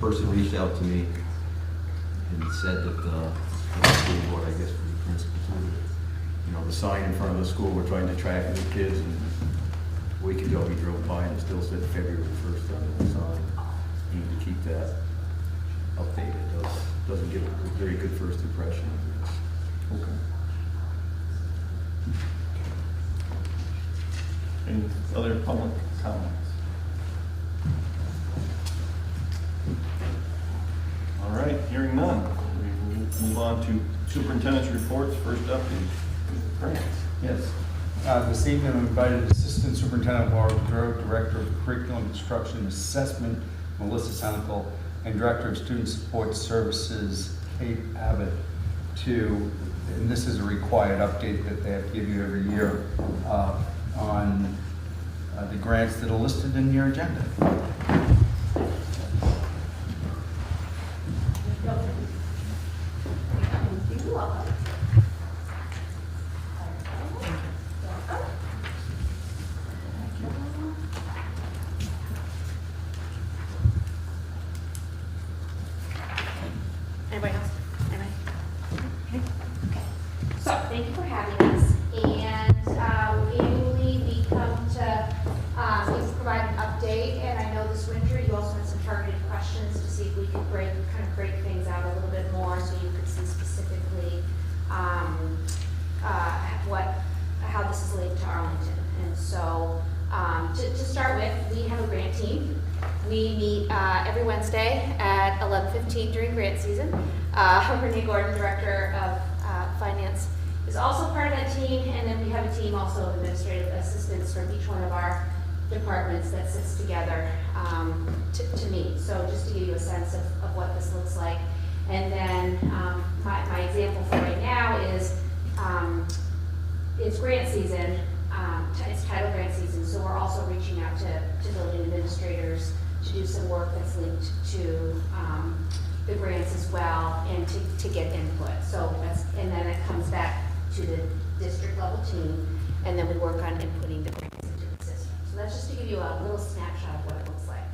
person reached out to me and said that the school board, I guess, for the principal too, you know, the sign in front of the school, we're trying to track the kids, and a week ago he drove by and it still said February 1st on the sign. You need to keep that updated. Doesn't give a very good first impression, I guess. Okay. Any other public comments? All right, hearing none. We will move on to superintendent's reports. First up is grants. Yes. This evening, I'm invited Assistant Superintendent Laura Boudreau, Director of Curriculum Instruction and Assessment, Melissa Senecal, and Director of Student Support Services, Kate Abbott, and this is a required update that they have to give you every year on the grants that are listed in your agenda. Anybody else? Anybody? Okay. So, thank you for having us. And annually we come to we provide an update. And I know this winter you also had some targeted questions to see if we could break things out a little bit more, so you could see specifically how this is linked to Arlington. And so, to start with, we have a grant team. We meet every Wednesday at 11:15 during grant season. Renee Gordon, Director of Finance, is also part of that team, and then we have a team also of administrative assistants from each one of our departments that sits together to meet. So just to give you a sense of what this looks like. And then my example for right now is it's grant season. It's title grant season, so we're also reaching out to building administrators to do some work that's linked to the grants as well, and to get input. So and then it comes back to the district level team, and then we work on inputting the grants into the system. So that's just to give you a little snapshot of what it looks like.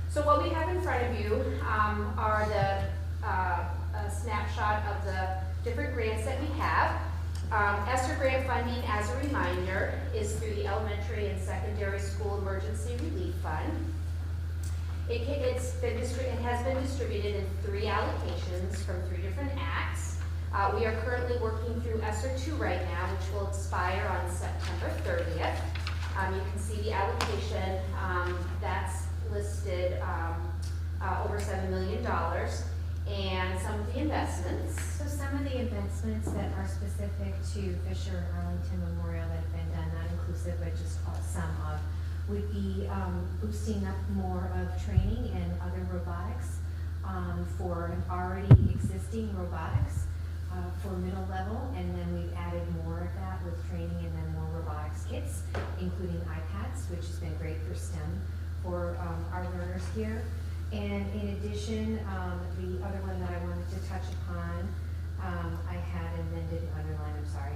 So what we have in front of you are a snapshot of the different grants that we have. ESSER grant funding, as a reminder, is through the Elementary and Secondary School Emergency Relief Fund. It has been distributed in 3 allocations from 3 different acts. We are currently working through ESSER 2 right now, which will expire on September 30th. You can see the allocation that's listed over $7 million. And some of the investments. So some of the investments that are specific to Fisher Arlington Memorial that have been done, not inclusive, but just some of, would be boosting up more of training in other robotics for an already existing robotics for middle level, and then we've added more of that with training and then more robotics kits, including iPads, which has been great for STEM for our learners here. And in addition, the other one that I wanted to touch upon, I had and then didn't underline, I'm sorry,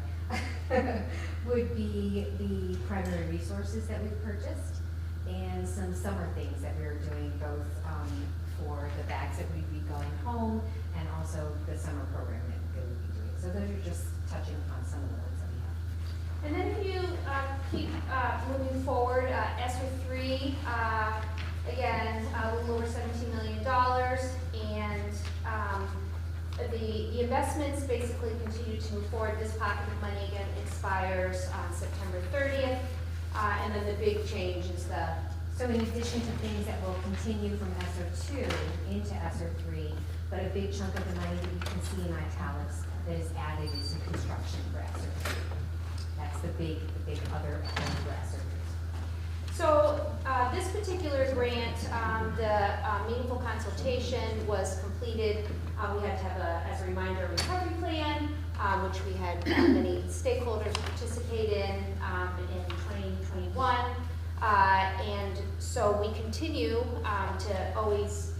would be the primary resources that we've purchased and some summer things that we're doing, both for the bags that we'd be going home and also the summer program that we'd be doing. So those are just touching upon some of the ones that we have. And then if you keep moving forward, ESSER 3, again, a little over $17 million, and the investments basically continue to move forward. This pocket of money again expires on September 30th, and then the big change is So in addition to things that will continue from ESSER 2 into ESSER 3, but a big chunk of the money that you can see in italics that is added is in construction for ESSER 3. That's the big other for ESSER 3. So this particular grant, the meaningful consultation was completed. We had to have, as a reminder, a recovery plan, which we had many stakeholders participate in 2021. And so we continue to always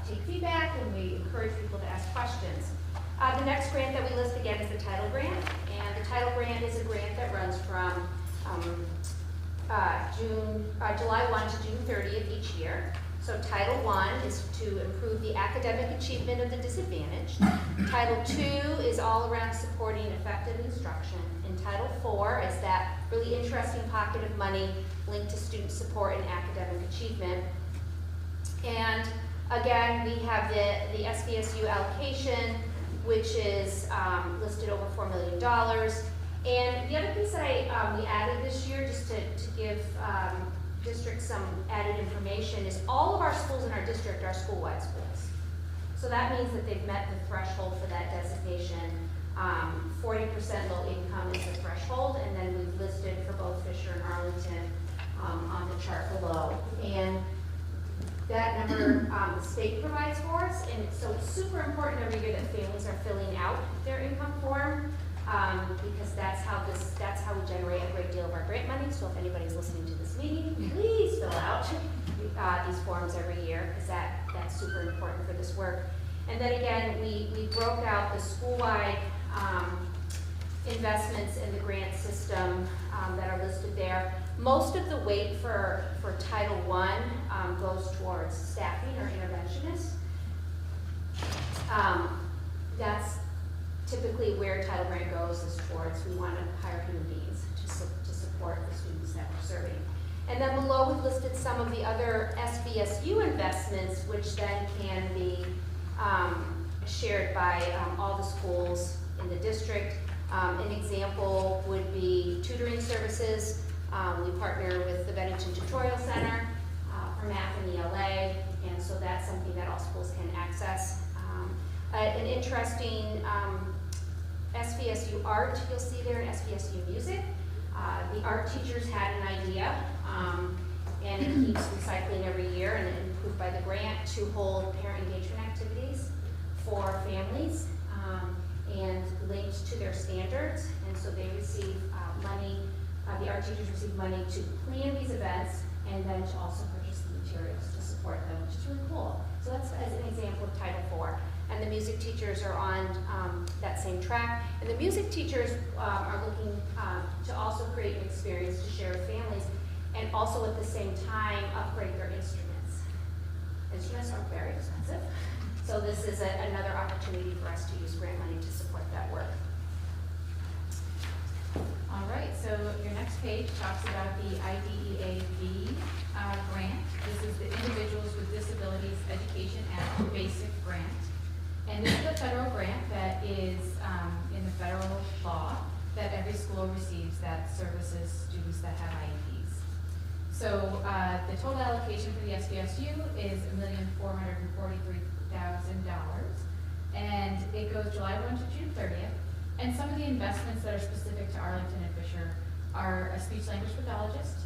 take feedback, and we encourage people to ask questions. The next grant that we list again is the title grant, and the title grant is a grant that runs from July 1 to June 30th each year. So Title I is to improve the academic achievement of the disadvantaged. Title II is all around supporting effective instruction. And Title IV is that really interesting pocket of money linked to student support and academic achievement. And again, we have the SVSU allocation, which is listed over $4 million. And the other piece that we added this year, just to give districts some added information, is all of our schools in our district are school-wide schools. So that means that they've met the threshold for that designation. 40% low income is the threshold, and then we've listed for both Fisher and Arlington on the chart below. And that number the state provides for us, and so it's super important every year that families are filling out their income form, because that's how we generate a great deal of our grant money. So if anybody's listening to this meeting, please fill out these forms every year, because that's super important for this work. And then again, we broke out the school-wide investments in the grant system that are listed there. Most of the weight for Title I goes towards staffing or interventionists. That's typically where Title Grant goes, is towards, we want to hire human beings to support the students that we're serving. And then below we've listed some of the other SVSU investments, which then can be shared by all the schools in the district. An example would be tutoring services. We partner with the Bennington Tutorial Center for math and ELA, and so that's something that all schools can access. An interesting SVSU art, you'll see there, in SVSU music. The art teachers had an idea, and it keeps recycling every year and improved by the grant, to hold parent engagement activities for families and linked to their standards. And so they receive money, the art teachers receive money to plan these events and then to also purchase the materials to support them, which is really cool. So that's as an example of Title IV. And the music teachers are on that same track. And the music teachers are looking to also create an experience to share with families, and also at the same time upgrade their instruments. Instruments are very expensive. So this is another opportunity for us to use grant money to support that work. All right, so your next page talks about the IDEA-V grant. This is the Individuals with Disabilities Education Act Basic Grant. And this is a federal grant that is in the federal law that every school receives that services students that have IEPs. So the total allocation for the SVSU is $1,443,000, and it goes July 1 to June 30th. And some of the investments that are specific to Arlington and Fisher are a speech-language pathologist,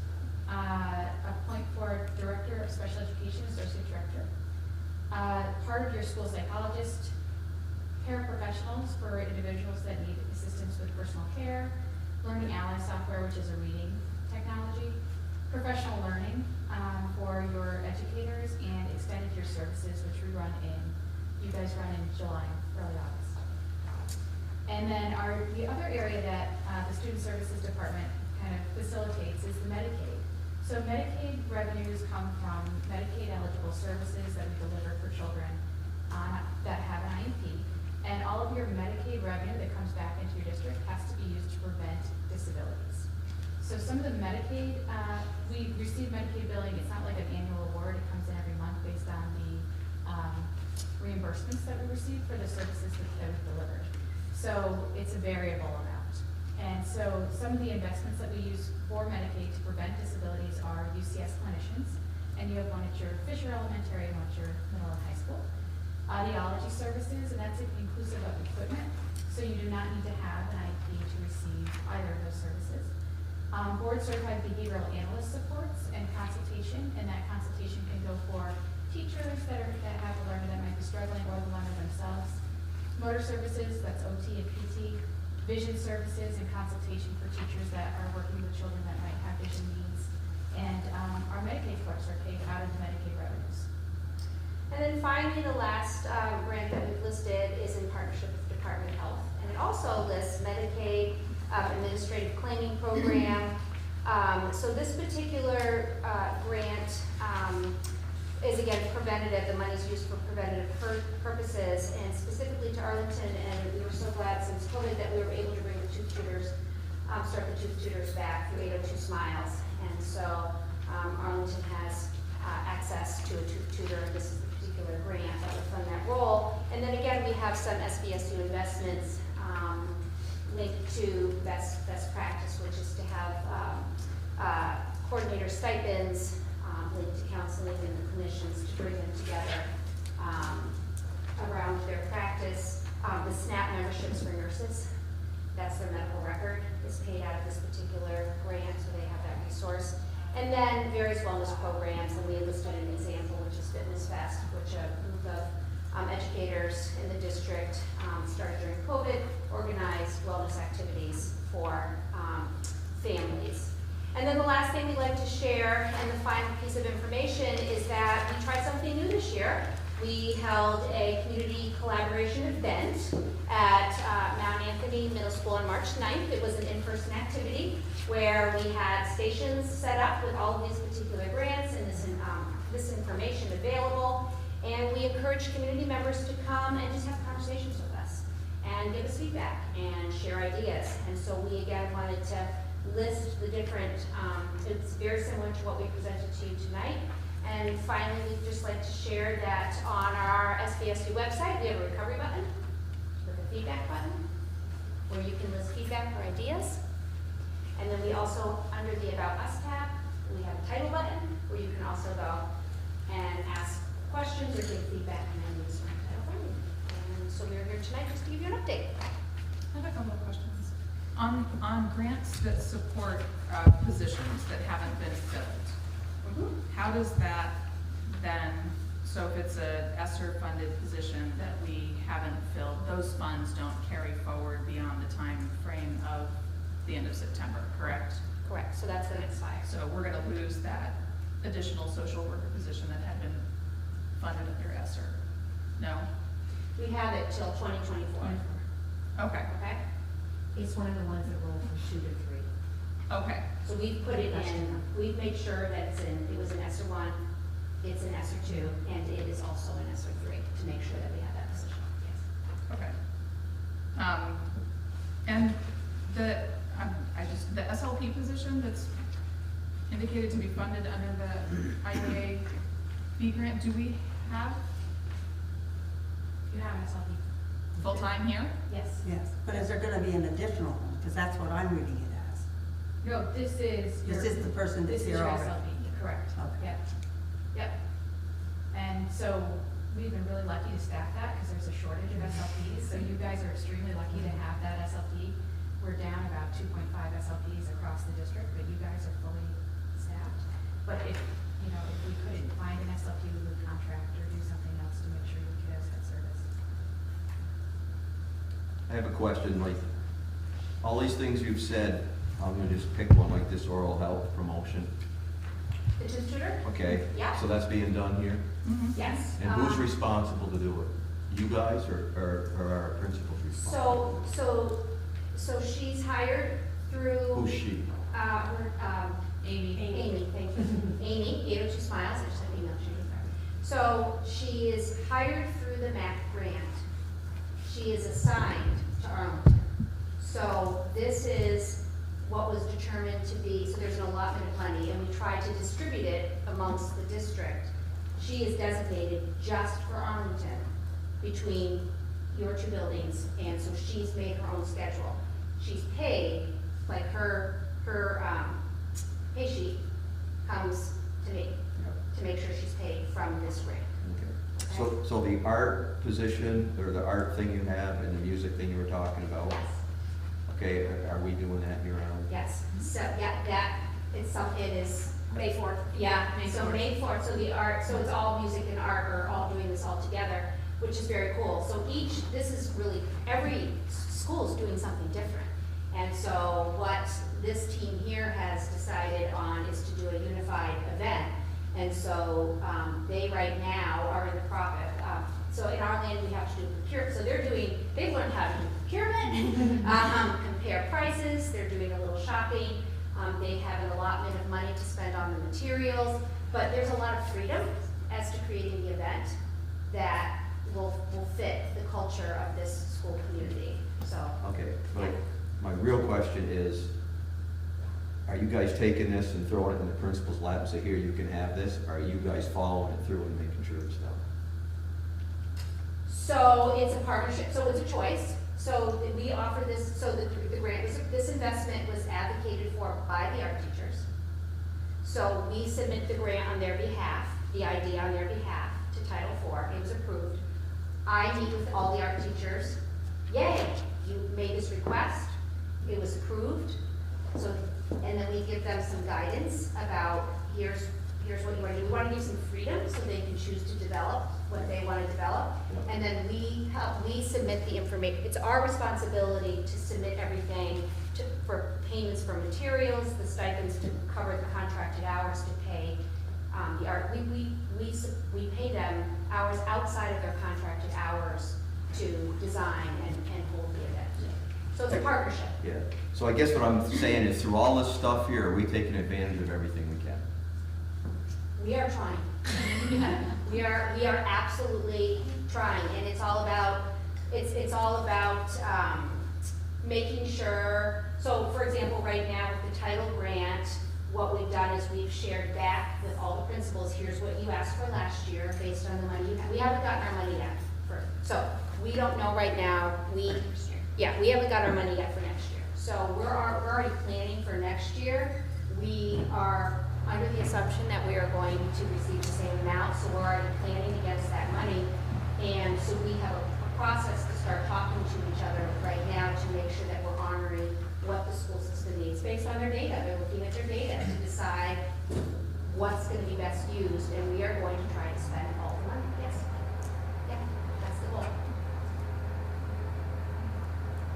a point for director of special education, associate director, part of your school psychologist, paraprofessionals for individuals that need assistance with personal care, learning ally software, which is a reading technology, professional learning for your educators, and extended year services, which you guys run in July, early August. And then the other area that the Student Services Department kind of facilitates is the Medicaid. So Medicaid revenues come from Medicaid eligible services that we deliver for children that have an IEP. And all of your Medicaid revenue that comes back into your district has to be used to prevent disabilities. So some of the Medicaid, we receive Medicaid billing. It's not like an annual award. It comes in every month based on the reimbursements that we receive for the services that we've delivered. So it's a variable amount. And so some of the investments that we use for Medicaid to prevent disabilities are UCS clinicians, and you have one at your Fisher Elementary and one at your middle and high school. Audiology services, and that's inclusive of equipment, so you do not need to have an IEP to receive either of those services. Board certified behavioral analyst supports and consultation, and that consultation can go for teachers that have a learner that might be struggling, or the learner themselves. Motor services, that's OT and PT. Vision services and consultation for teachers that are working with children that might have vision needs. And our Medicaid folks are paid out of the Medicaid revenues. And then finally, the last grant that we've listed is in partnership with the Department of Health. And it also lists Medicaid administrative claiming program. So this particular grant is again preventative. The money's used for preventative purposes, and specifically to Arlington. And we were so glad since COVID that we were able to bring the tooth tutors, start the tooth tutors back through 802 Smiles. And so Arlington has access to a tooth tutor. This is the particular grant that would fund that role. And then again, we have some SBSU investments linked to best practice, which is to have coordinator stipends linked to counseling and the clinicians to bring them together around their practice. The SNAP memberships for nurses, that's their medical record, is paid out of this particular grant, so they have that resource. And then various wellness programs, and we listed an example, which is Fitness Fest, which a group of educators in the district started during COVID, organized wellness activities for families. And then the last thing we'd like to share, and the final piece of information, is that we tried something new this year. We held a community collaboration event at Mount Anthony Middle School on March 9th. It was an in-person activity where we had stations set up with all of these particular grants and this information available. And we encouraged community members to come and just have conversations with us and give us feedback and share ideas. And so we again wanted to list the different, it's very similar to what we presented to you tonight. And finally, we'd just like to share that on our SBSU website, we have a recovery button with a feedback button where you can list feedback or ideas. And then we also, under the About Us tab, we have a title button where you can also go and ask questions or give feedback and then use my title button. And so we're here tonight just to give you an update. I have a couple of questions. On grants that support positions that haven't been filled, how does that then, so if it's a ESSER funded position that we haven't filled, those funds don't carry forward beyond the time frame of the end of September, correct? Correct, so that's the next slide. So we're gonna lose that additional social worker position that had been funded under ESSER? No? We have it till 2024. Okay, Okay? It's one of the ones that roll from 2 to 3. okay, So we've put it in, we've made sure that it was an ESSER 1, it's an ESSER 2, and it is also an ESSER 3 to make sure that we have that position. Yes. okay. And the SLP position that's indicated to be funded under the IDA B grant, do we have You have an SLP. full-time here? Yes. Yes, but is there gonna be an additional one? Because that's what I'm reading it as. No, this is your. This is the person that's This is here your already. SLP, correct. Okay. Yep. Yep. And so we've been really lucky to staff that because there's a shortage of SLPs. So you guys are extremely lucky to have that SLP. We're down about 2.5 SLPs across the district, but you guys are fully staffed. But if we couldn't find an SLP, we would contract or do something else to make sure your kiddos had service. I have a question, like, all these things you've said, I'm gonna just pick one, like this oral health promotion, The tooth tutor? okay? Yeah. So that's being done here? Yes. And who's responsible to do it? You guys or our principals responsible? So she's hired through. Who's she? Amy, thank you. Amy, 802 Smiles, I just have emailed you. So she is hired through the MAC grant. She is assigned to Arlington. So this is what was determined to be, so there's an allotment of money, and we tried to distribute it amongst the district. She is designated just for Arlington between your two buildings, and so she's made her own schedule. She's paid, like her pay sheet comes to me to make sure she's paid from this grant. Okay. So the art position, or the art thing you have, and the music thing you were talking about, Yes, okay, are we doing that year round? yes. So, yeah, it is May 4th. Yeah, so May 4th, so the art, so it's all music and art are all doing this all together, which is very cool. So this is really, every school is doing something different. And so what this team here has decided on is to do a unified event. And so they right now are in the process. So in our land, we have to do procurement. So they've learned how to do procurement, compare prices. They're doing a little shopping. They have an allotment of money to spend on the materials. But there's a lot of freedom as to creating the event that will fit the culture of this school community, so. Okay, but my real question is, are you guys taking this and throwing it in the principal's lap and say, here, you can have this? Or are you guys following it through and making sure it's done? So it's a partnership, so it's a choice. So we offer this, so the grant, this investment was advocated for by the art teachers. So we submit the grant on their behalf, the idea on their behalf to Title IV. It was approved. I meet with all the art teachers. Yay, you made this request. It was approved. So, and then we give them some guidance about here's what you want to do. We want to give some freedom so they can choose to develop what they want to develop. And then we submit the information. It's our responsibility to submit everything for payments for materials, the stipends to cover the contracted hours to pay the art. We pay them hours outside of their contracted hours to design and hold the event. So it's a partnership. Yeah, so I guess what I'm saying is through all this stuff here, are we taking advantage of everything we can? We are trying. We are absolutely trying, and it's all about making sure. So, for example, right now with the title grant, what we've done is we've shared back with all the principals. Here's what you asked for last year, based on the money. We haven't gotten our money yet, so we don't know right now. We haven't got our money yet for next year. So we're already planning for next year. We are under the assumption that we are going to receive the same amount, so we're already planning against that money. And so we have a process to start talking to each other right now to make sure that we're honoring what the school system needs based on their data. They're looking at their data to decide what's going to be best used, and we are going to try to spend all the money. Yes. Yeah, that's the goal.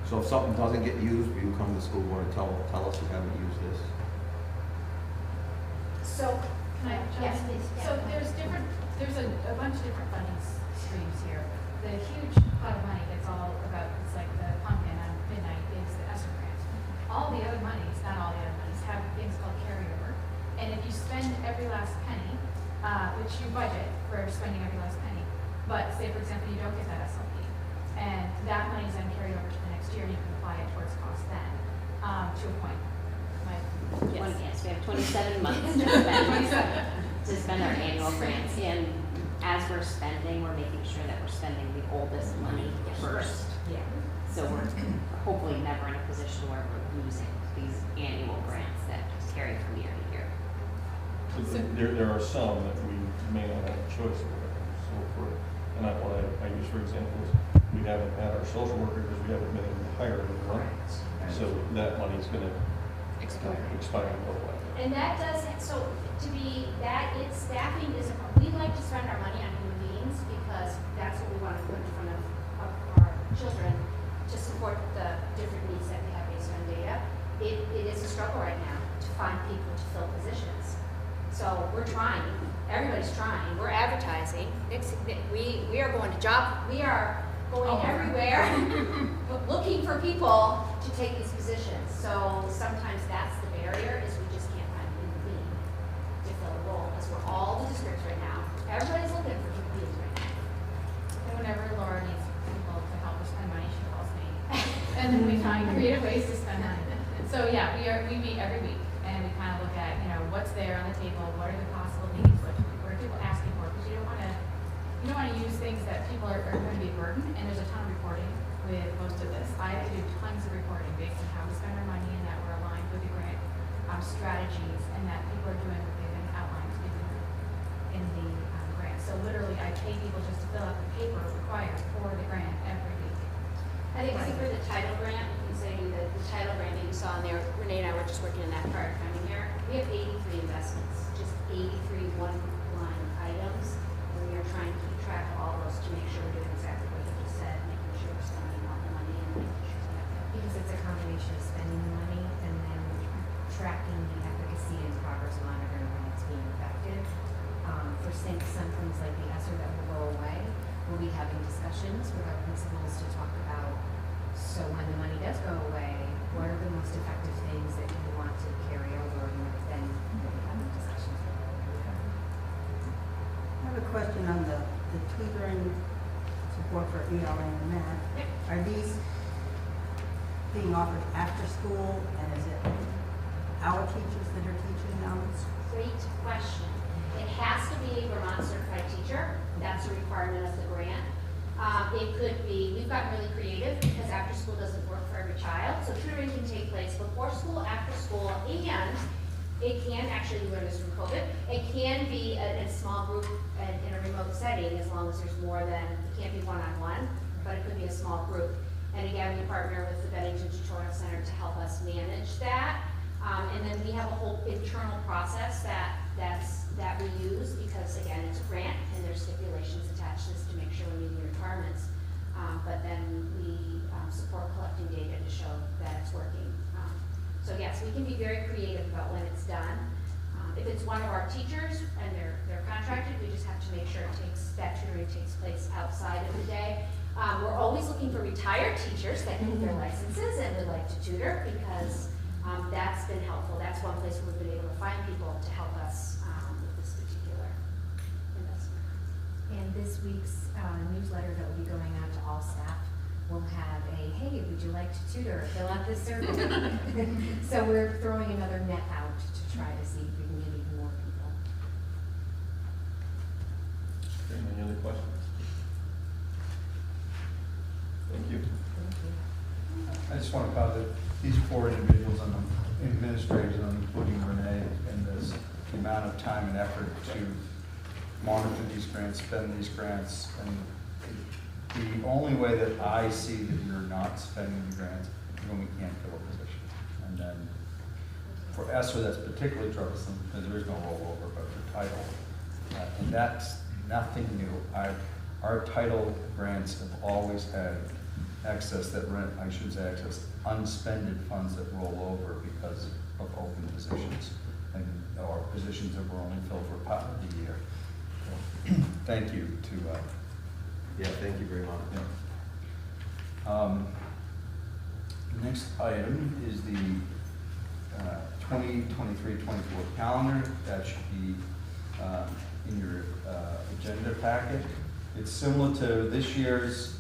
So if something doesn't get used, will you come to the school board and tell us you haven't used this? So, Can I jump yes, in? please. So there's a bunch of different funding streams here. The huge pot of money that's all about, it's like the pumpkin on midnight is the ESSER grant. All the other monies, not all the other monies, have things called carryover. And if you spend every last penny, which you budget for spending every last penny, but say for example you don't get that SLP, and that money's then carried over to the next year, you can apply it towards cost then, to a point. Yes, we have 27 months to spend our annual grants. And as we're spending, we're making sure that we're spending the oldest money first. Yeah. So we're hopefully never in a position where we're losing these annual grants that carry from year to year. There are some that we may not have a choice of. So and I use for example, we haven't had our social worker because we haven't been able to hire anyone. So that money's going to expire and go away. And that does, so staffing is, we like to spend our money on human beings because that's what we want to put in front of our children to support the different needs that we have based on data. It is a struggle right now to find people to fill positions. So we're trying, everybody's trying, we're advertising. We are going to we are going everywhere looking for people to take these positions. So sometimes that's the barrier, is we just can't find human being to fill the role, because we're all the districts right now. Everybody's looking for human beings right now. And whenever Laura needs people to help her spend money, she calls me. And then we find creative ways to spend money. So yeah, we meet every week and we kind of look at, what's there on the table, what are the possible needs, what are people asking for, because you don't want to use things that people are going to be a burden, and there's a ton of reporting with most of this. I have to do tons of reporting based on how we spend our money and that we're aligned with the grant strategies and that people are doing what they've been outlined in the grant. So literally I pay people just to fill out the paper required for the grant every week. I think for the title grant, you saying that the title grant that you saw in there, Renee and I were just working on that prior to coming here. We have 83 investments, just 83 one-line items, and we are trying to keep track of all those to make sure we're doing exactly what you just said, making sure we're spending all the money and making sure we have that. Because it's a combination of spending the money and then tracking the efficacy and progress monitoring when it's being effective. For some things like the ESSER that will go away, we'll be having discussions with our principals to talk about, so when the money does go away, what are the most effective things that you want to carry over, and then we'll be having discussions. I have a question on the tutoring support for ELA and math. Are these being offered after school, and is it our teachers that are teaching them? Great question. It has to be a Vermont certified teacher. That's a requirement of the grant. It could be, we've gotten really creative because after school doesn't work for every child. So tutoring can take place before school, after school, and it can actually, we learned this from COVID, it can be a small group and in a remote setting as long as there's more than, it can't be one-on-one, but it could be a small group. And again, we partner with the Bennington Tutorial Center to help us manage that. And then we have a whole internal process that we use because again, it's a grant and there's stipulations attached to this to make sure we're meeting the requirements. But then we support collecting data to show that it's working. So yes, we can be very creative about when it's done. If it's one of our teachers and they're contracted, we just have to make sure that tutoring takes place outside of the day. We're always looking for retired teachers that need their licenses and would like to tutor because that's been helpful. That's one place where we've been able to find people to help us with this particular investment. And this week's newsletter that will be going out to all staff will have a, hey, would you like to tutor? Fill out this survey. So we're throwing another net out to try to see if we can get even more people. Okay, any other questions? Thank you. Thank you. I just want to point out that these 4 individuals and the administrators, including Renee, and this the amount of time and effort to monitor these grants, spend these grants, and the only way that I see that you're not spending the grants is when we can't fill a position. And then for ESSER, that's particularly troublesome because there is no rollover, but for title, and that's nothing new. Our title grants have always had excess unspended funds that roll over because of open positions or positions that were only filled for part of the year. So, thank you to. Yeah, thank you very much. Yeah. The next item is the 2023-24 calendar. That should be in your agenda packet. It's similar to this year's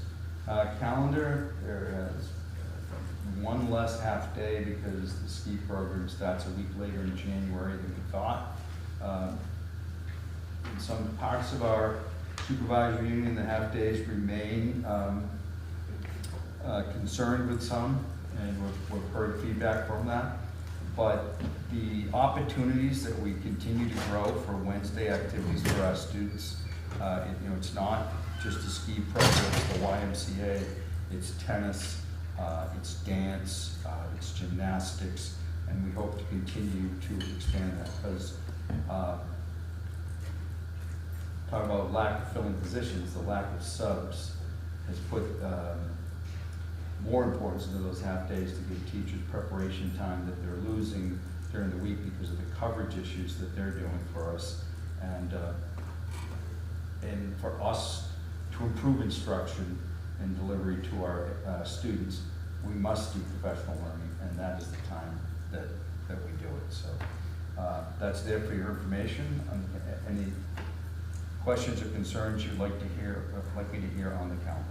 calendar. There is one less half day because the ski program starts a week later in January than we thought. In some parts of our supervisory union, the half days remain concerned with some, and we've heard feedback from that. But the opportunities that we continue to grow for Wednesday activities for our students, it's not just a ski program, it's the YMCA, it's tennis, it's dance, it's gymnastics, and we hope to continue to expand that because talk about lack of filling positions, the lack of subs has put more importance into those half days to give teachers preparation time that they're losing during the week because of the coverage issues that they're doing for us. And for us to improve instruction and delivery to our students, we must do professional learning, and that is the time that we do it. So that's there for your information. Any questions or concerns you'd like me to hear on the calendar?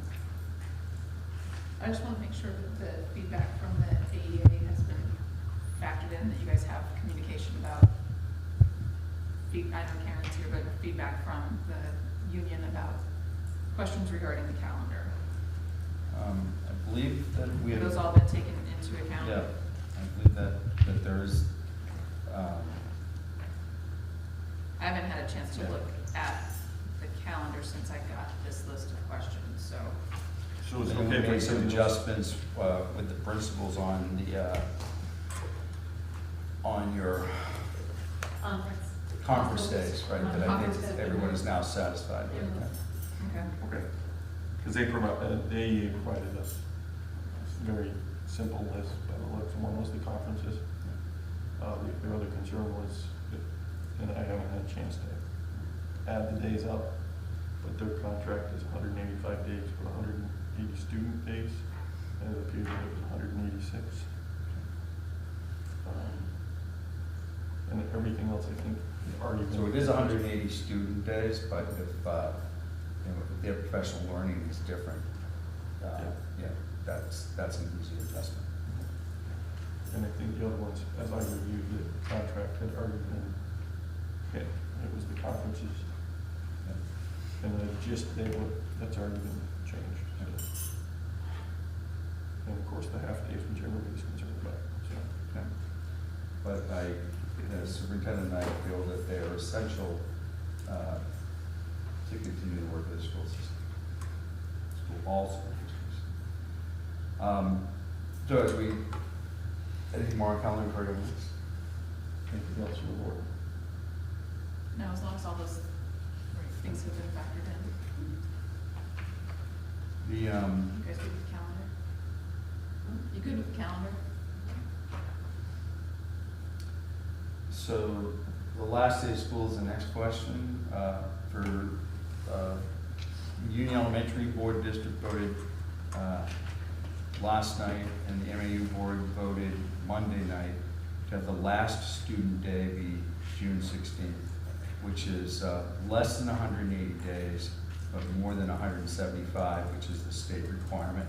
I just want to make sure that the feedback from the AEA has been factored in, that you guys have communication about, I know Karen's here, but feedback from the union about questions regarding the calendar. I believe that we have. Have those all been taken into account? Yeah, I believe that there is. I haven't had a chance to look at the calendar since I got this list of questions, so. So it's We okay made for some adjustments with the principals on the on your conference days, right? That I think everyone is now satisfied with. Okay. Okay. Because the AEA provided us a very simple list by the looks. One was the conferences. The other concern was, and I haven't had a chance to add the days up, but their contract is 185 days for 180 student days, and it appears that it was 186. And everything else, I think, already So it is 180 student days, but if, if their professional learning is different, yeah, that's an easy adjustment. And I think the other ones, as I reviewed the contract, had already been hit. It was the conferences and the gist that's already been changed. So. And of course, the half days, which everybody's concerned about. So. Yeah. But as superintendent, I feel that they are essential to continue the work of the school system, all school systems. So as we, anything more on calendar for everyone? Anything else you report? No, as long as all those things have been factored in. The You guys good with the calendar? You good with the calendar? So the last day of school is the next question. For Union Elementary Board District voted last night, and the MAU Board voted Monday night to have the last student day be June 16th, which is less than 180 days, but more than 175, which is the state requirement.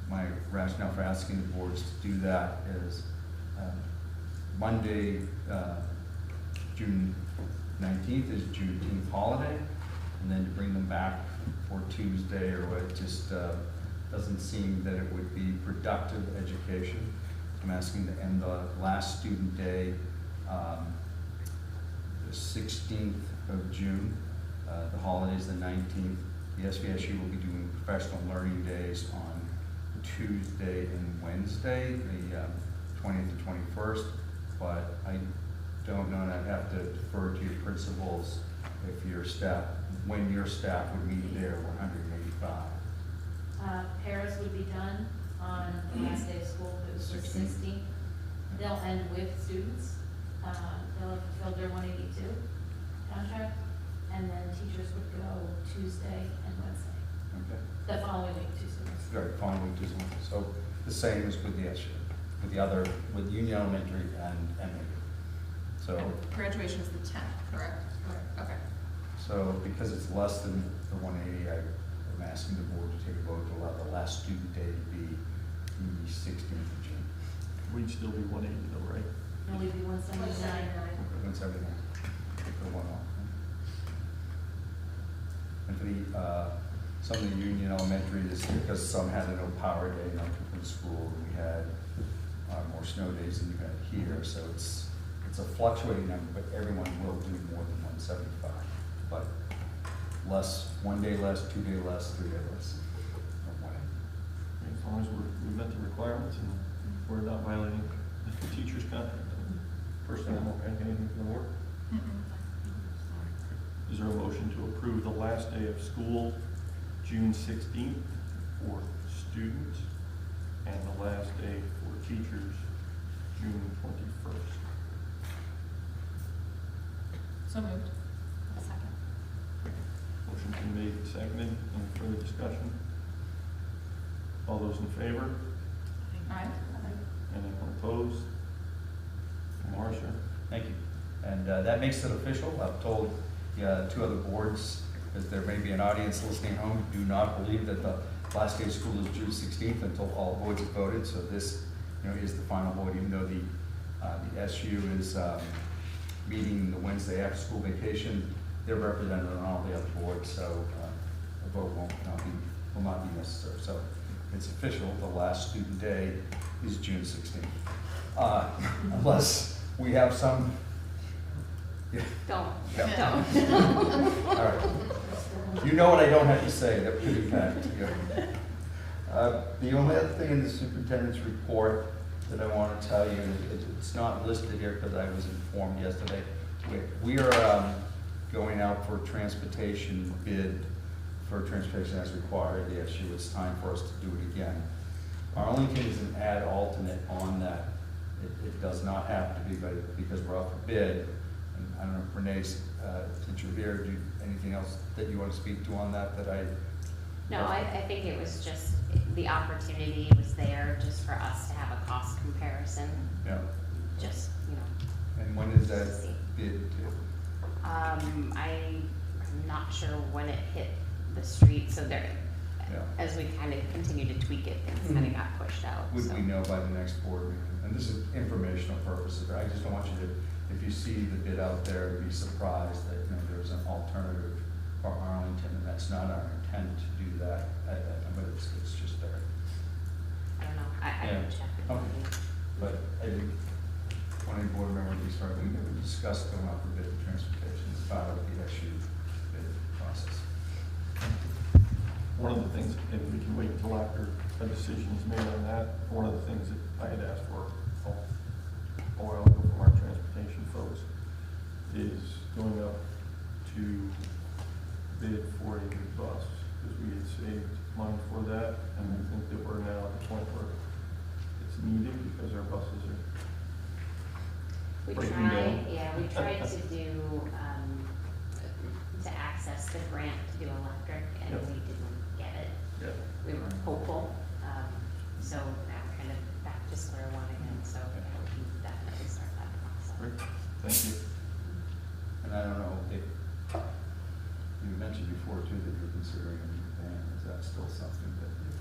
My rationale for asking the boards to do that is Monday, June 19th is Juneteenth holiday, and then to bring them back for Tuesday or what, just doesn't seem that it would be productive education. I'm asking to end the last student day the 16th of June. The holiday is the 19th. The SVSU will be doing professional learning days on Tuesday and Wednesday, the 20th and 21st, but I don't know, and I'd have to defer to your principals if your staff, when your staff would meet there, 185. Paras would be done on the last day of school, it was the 16th. They'll end with students. They'll have fulfilled their 182 contract, and then teachers would go Tuesday and Wednesday. Okay. The following week, Tuesday. Right, following week Tuesday. So the same as with the SU, with the other, with Union Elementary and MAU. So, And graduation is the 10th, correct? Correct. Okay. so because it's less than the 180, I'm asking the board to take a vote to allow the last student day to be the 16th of June. We'd still be 180 though, right? It'll be 179. 179. Take the one off. And for the, some of the Union Elementary, this because some had a no power day, no different school, and we had more snow days than you had here, so it's a fluctuating number, but everyone will do more than 175. But less, 1 day less, 2 day less, 3 day less. Or 1 day. As long as we met the requirements and we're not violating the teacher's contract. Personally, I'm okay, anything for the board. Is there a motion to approve the last day of school, June 16th for students, and the last day for teachers, June 21st? So moved. Second. Motion's been made and seconded. Any further discussion? All those in favor? Aye. Anyone opposed? Marcia? Thank you. And that makes it official. I've told 2 other boards, as there may be an audience listening at home, do not believe that the last day of school is June 16th until all boards have voted. So this, is the final vote, even though the SU is meeting the Wednesday after school vacation. They're represented on all the other boards, so a vote will not be necessary. So it's official. The last student day is June 16th, unless we have some. Yeah. Don't. Yeah. All right. You know what I don't have to say that could impact you. The only other thing in the superintendent's report that I want to tell you, and it's not listed here because I was informed yesterday, we are going out for transportation bid for transportation as required. The SU, it's time for us to do it again. Arlington is an add alternate on that. It does not have to be, but because we're out for bid. And I don't know if Renee's, since you're here, do anything else that you want to speak to on that I? No, I think it was just, the opportunity was there just for us to have a cost comparison, Yeah. just, And when is that See. bid due? I'm not sure when it hit the street, so there, Yeah. as we kind of continue to tweak it, things kind of got pushed out, Would so. we know by the next board meeting? And this is informational purposes, but I just don't want you to, if you see the bid out there, to be surprised that, there's an alternative for Arlington, and that's not our intent to do that, but it's just there. I don't know, I Yeah. can check with Okay. you. But I think one of the board members, we never discussed going out for bid for transportation as part of the SU bid process. One of the things, if we can wait until after a decision is made on that, one of the things that I had asked for a while ago from our transportation folks is going up to bid for a new bus, because we had saved money for that, and I think that we're now at the point where it's needed because our buses are We breaking tried, down. yeah, we tried to do, to access the grant to do electric, and Yep. we didn't get it. Yeah. We were hopeful, so now we're kind of back to square one again, so yeah, we can definitely start that process. Great, thank you. And I don't know, if you mentioned before too that you're considering a new van, is that still something that you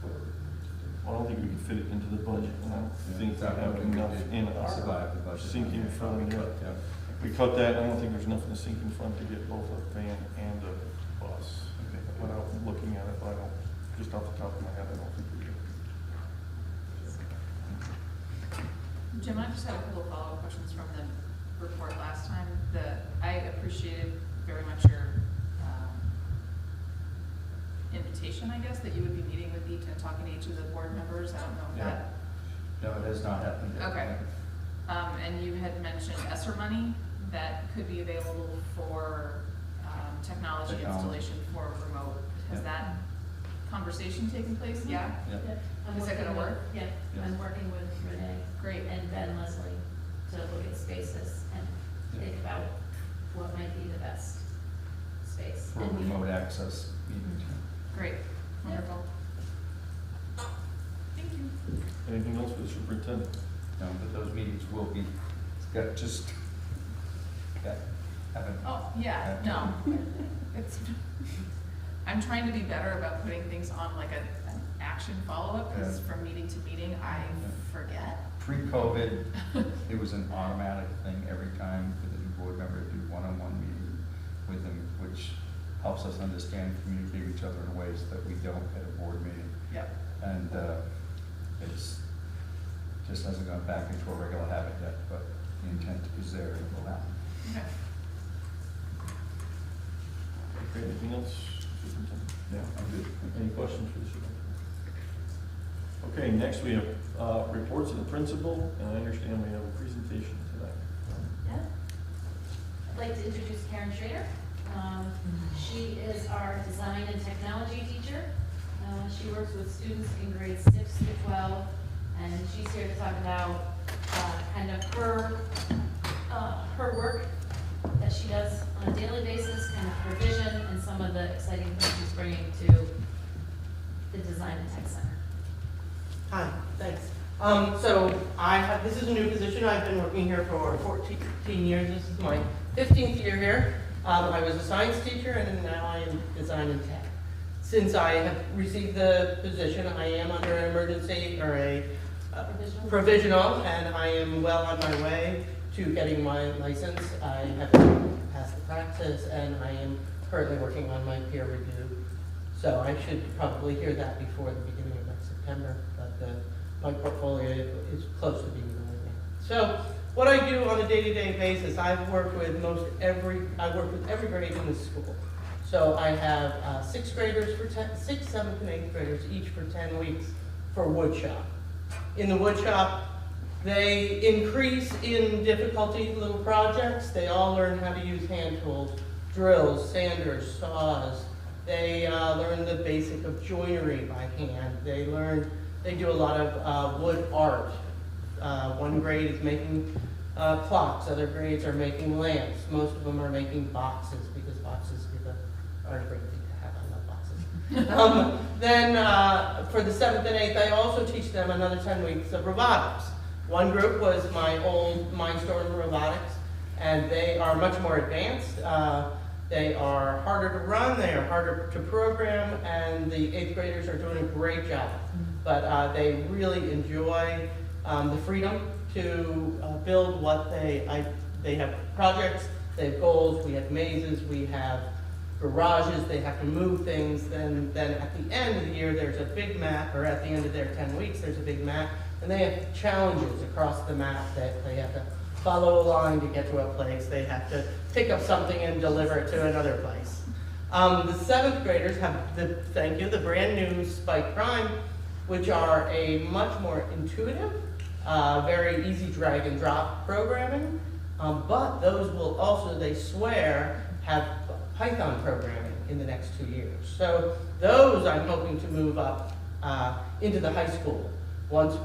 feel that you need to do? I don't think we can fit it into the budget, and I don't think we That have would be enough good. in Survive our the budget. sinking fund yet. Yeah. We cut that, I don't think there's enough in the sinking fund to get both a van and a bus. Without looking at it, but I don't, just off the top of my head, I don't think we do. Jim, I just had a couple of follow-up questions from the report last time. I appreciated very much your invitation, I guess, that you would be meeting with each and talking to each of the board members. I don't know if that. No, it has not happened yet. Okay. And you had mentioned ESSER money that could be available for technology installation for remote. Has Yeah. that conversation taken place? Yeah? Yeah. I'm Is that working gonna with- work? Yeah, Yes. I'm working with Renee. Great. And Ben Leslie to look at spaces and Yeah. think about what might be the best space. For And we- remote access meetings. Great, wonderful. Thank you. Anything else for the superintendent? No, but those meetings will be, haven't. Oh, yeah, no. It's, I'm trying to be better about putting things on like an action follow-up, because Yeah. from meeting to meeting, I forget. Pre-COVID, it was an automatic thing every time for the new board member to do one-on-one meeting with them, which helps us understand, communicate with each other in ways that we don't at a board meeting. Yep. And it's, just hasn't gone back into a regular habit yet, but the intent is there and it will happen. Okay. Okay, anything else, superintendent? Yeah, I'm good. Any questions for the superintendent? Okay, next we have reports of the principal, and I understand we have a presentation tonight. Yeah. I'd like to introduce Karen Schrader. She is our design and technology teacher. She works with students in grades 6 to 12, and she's here to talk about kind of her work that she does on a daily basis, kind of her vision, and some of the exciting things she's bringing to the Design and Tech Center. Hi, thanks. This is a new position. I've been working here for 14 years. This is my 15th year here. I was a science teacher and now I am design and tech. Since I have received the position, I am under an emergency or a provisional, and I am well on my way to getting my license. I have passed the practice and I am currently working on my peer review. So I should probably hear that before the beginning of next September, but my portfolio is close to being done. So what I do on a day-to-day basis, I work with every grade in the school. So I have 6th graders for 6th, 7th, and 8th graders, each for 10 weeks for woodshop. In the woodshop, they increase in difficulty little projects. They all learn how to use hand tools, drills, sanders, saws. They learn the basic of joinery by hand. They do a lot of wood art. One grade is making clocks, other grades are making lamps. Most of them are making boxes, because boxes are a great thing to have. I love boxes. Then for the 7th and 8th, I also teach them another 10 weeks of robotics. One group was my old Mindstorm robotics, and they are much more advanced. They are harder to run, they are harder to program, and the 8th graders are doing a great job. But they really enjoy the freedom to build what they have projects, they have goals, we have mazes, we have garages, they have to move things. Then at the end of the year, there's a big map, or at the end of their 10 weeks, there's a big map, and they have challenges across the map that they have to follow a line to get to a place. They have to pick up something and deliver it to another place. The 7th graders have the brand new Spike Prime, which are a much more intuitive, very easy drag and drop programming. But those will also, they swear, have Python programming in the next 2 years. So those I'm hoping to move up into the high school once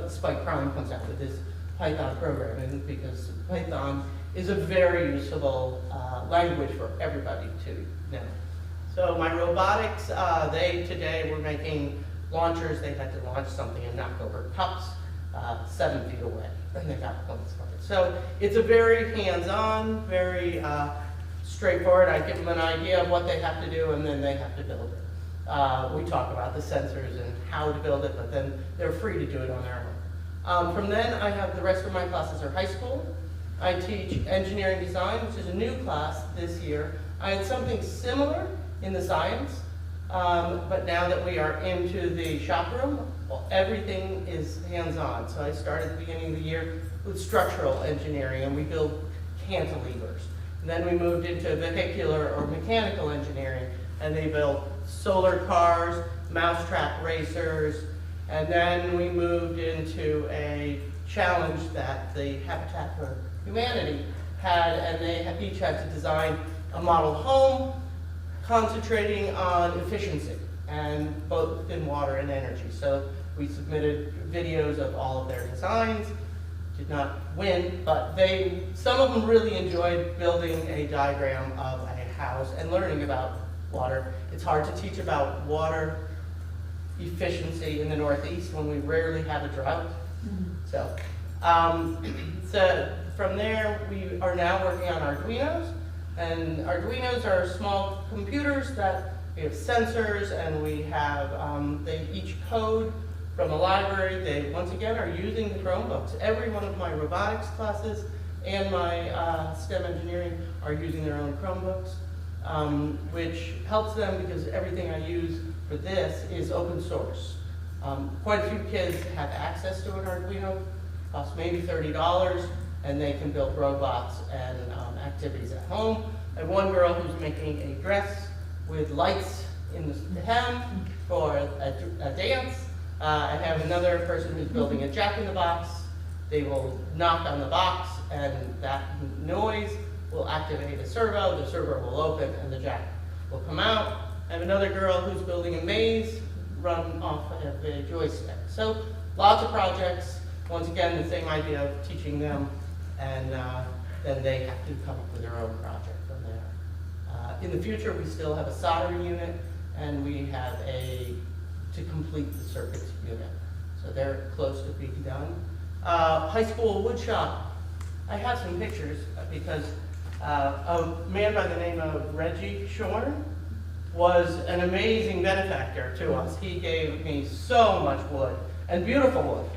Spike Prime comes out with this Python programming, because Python is a very useful language for everybody to know. So my robotics, today were making launchers. They had to launch something and knock over cups 7 feet away, and they got one started. So it's a very hands-on, very straightforward. I give them an idea of what they have to do, and then they have to build it. We talk about the sensors and how to build it, but then they're free to do it on their own. From then, I have the rest of my classes are high school. I teach engineering design, which is a new class this year. I had something similar in the science, but now that we are into the shop room, everything is hands-on. So I started at the beginning of the year with structural engineering, and we build cantilevers. And then we moved into vehicular or mechanical engineering, and they built solar cars, mousetrap racers, and then we moved into a challenge that the Habitat for Humanity had, and they each had to design a model home concentrating on efficiency, and both in water and energy. So we submitted videos of all of their designs, did not win, but some of them really enjoyed building a diagram of a house and learning about water. It's hard to teach about water efficiency in the Northeast when we rarely have a drought. So from there, we are now working on Arduinos, and Arduinos are small computers that we have sensors, and we have, they each code from a library. They, once again, are using the Chromebooks. Every one of my robotics classes and my STEM engineering are using their own Chromebooks, which helps them because everything I use for this is open source. Quite a few kids have access to an Arduino, costs maybe $30, and they can build robots and activities at home. I have one girl who's making a dress with lights in the hem for a dance. I have another person who's building a jack-in-the-box. They will knock on the box, and that noise will activate a servo. The servo will open, and the jack will come out. I have another girl who's building a maze run off of a joystick. So lots of projects. Once again, the same idea of teaching them, and then they have to come up with their own project from there. In the future, we still have a soldering unit, and we have to complete the circuits unit. So they're close to being done. High school wood shop. I have some pictures because a man by the name of Reggie Shorn was an amazing benefactor to us. He gave me so much wood, and beautiful wood.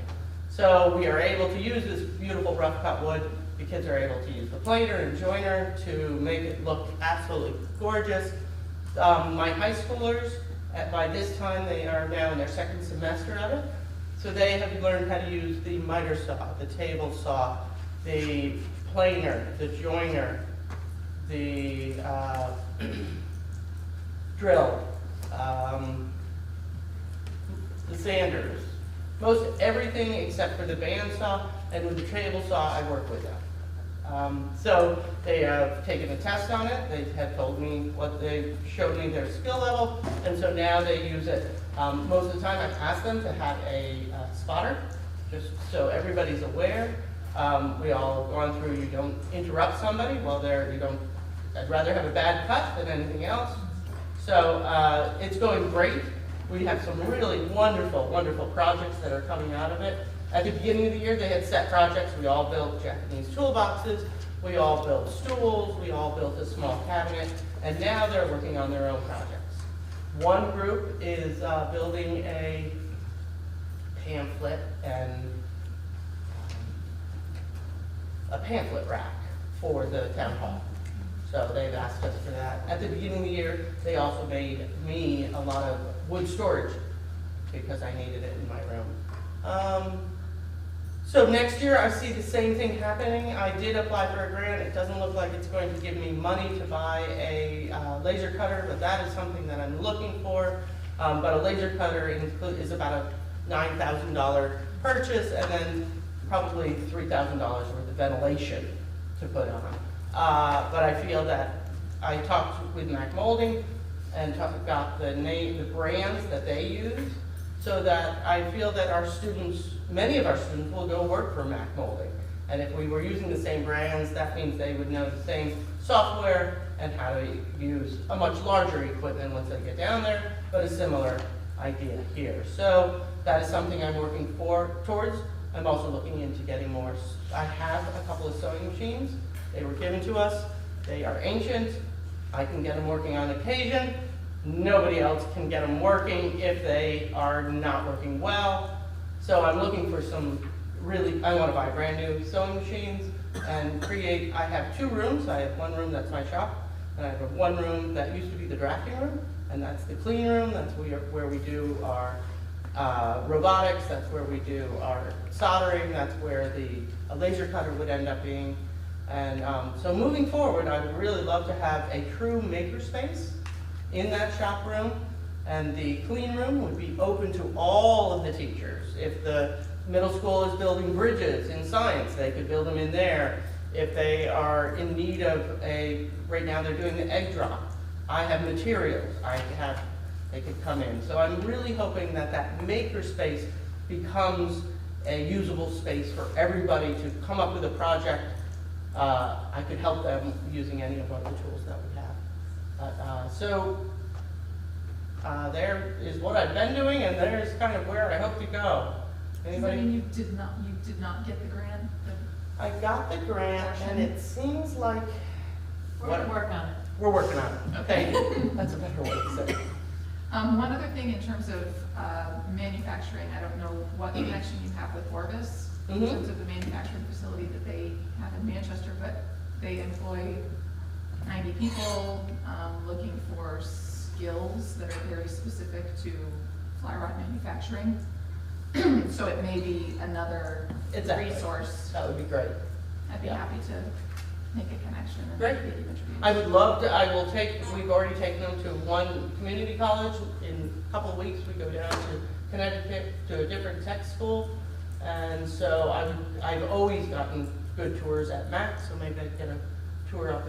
So we are able to use this beautiful rough cut wood. The kids are able to use the planer and joiner to make it look absolutely gorgeous. My high schoolers, by this time, they are now in their second semester of it. So they have learned how to use the miter saw, the table saw, the planer, the joiner, the drill, the sanders, most everything except for the bandsaw, and with the table saw, I work with them. So they have taken a test on it. They have told me they showed me their skill level, and so now they use it. Most of the time, I've asked them to have a spotter, just so everybody's aware. We all have gone through, you don't interrupt somebody while I'd rather have a bad cut than anything else. So it's going great. We have some really wonderful, wonderful projects that are coming out of it. At the beginning of the year, they had set projects. We all built Japanese toolboxes, we all built stools, we all built a small cabinet, and now they're working on their own projects. One group is building a pamphlet and a pamphlet rack for the town hall. So they've asked us for that. At the beginning of the year, they also made me a lot of wood storage because I needed it in my room. So next year, I see the same thing happening. I did apply for a grant. It doesn't look like it's going to give me money to buy a laser cutter, but that is something that I'm looking for. But a laser cutter is about a $9,000 purchase, and then probably $3,000 worth of ventilation to put on. But I feel that I talked with Mac Molding and talked about the brands that they use, so that I feel that our students, many of our students, will go work for Mac Molding. And if we were using the same brands, that means they would know the same software and how to use a much larger equipment once they get down there, but a similar idea here. So that is something I'm working towards. I'm also looking into getting more. I have a couple of sewing machines. They were given to us. They are ancient. I can get them working on occasion. Nobody else can get them working if they are not working well. So I'm looking for some I want to buy brand new sewing machines and create. I have two rooms. I have one room that's my shop, and I have one room that used to be the drafting room, and that's the clean room. That's where we do our robotics. That's where we do our soldering. That's where a laser cutter would end up being. And so moving forward, I would really love to have a true makerspace in that shop room, and the clean room would be open to all of the teachers. If the middle school is building bridges in science, they could build them in there. If they are in need of right now they're doing the egg drop. I have materials, they could come in. So I'm really hoping that makerspace becomes a usable space for everybody to come up with a project. I could help them using any of the tools that we have. There is what I've been doing, and there's kind of where I hope to go. Does that mean you did not get the grant? I got the grant, and it seems like We're gonna work on it. we're working on it. Okay. That's a better way to say it. One other thing in terms of manufacturing, I don't know what connection you have with Orbis in terms of the manufacturing facility that they have in Manchester, but they employ 90 people looking for skills that are very specific to fly rod manufacturing. So it may be another resource. That would be great. I'd be happy to make a connection and Great. get you introduced. I would love to. We've already taken them to one community college. In a couple of weeks, we go down to Connecticut to a different tech school. And so I've always gotten good tours at Mac, so maybe I'd get a tour up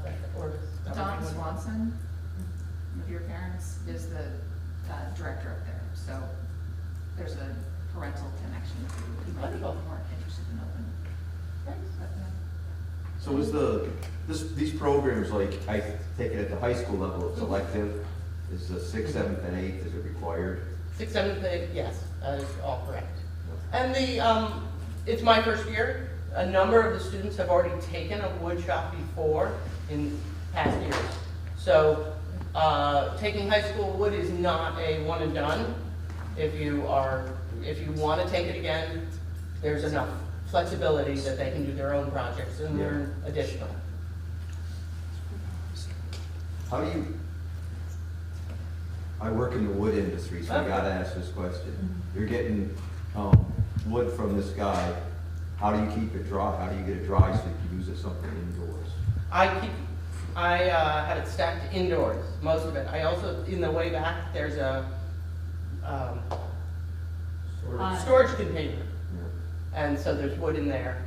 at Orbis. Don Swanson, with your parents, is the director up there. So there's a parental connection if you might be more interested in open. So is these programs, like, I take it at the high school level, it's elective? Is the 6th, 7th, and 8th, is it required? 6th, 7th, 8th, yes, that is all correct. And it's my first year. A number of the students have already taken a wood shop before in past years. So taking high school wood is not a one and done. If you want to take it again, there's enough flexibility that they can do their own projects and learn additional. How do you, I work in the wood industry, so I Okay. gotta ask this question. You're getting wood from this guy, how do you keep it dry? How do you get it dry so you can use it something indoors? I had it stacked indoors, most of it. I also, in the way back, there's a storage container. And so there's wood in there.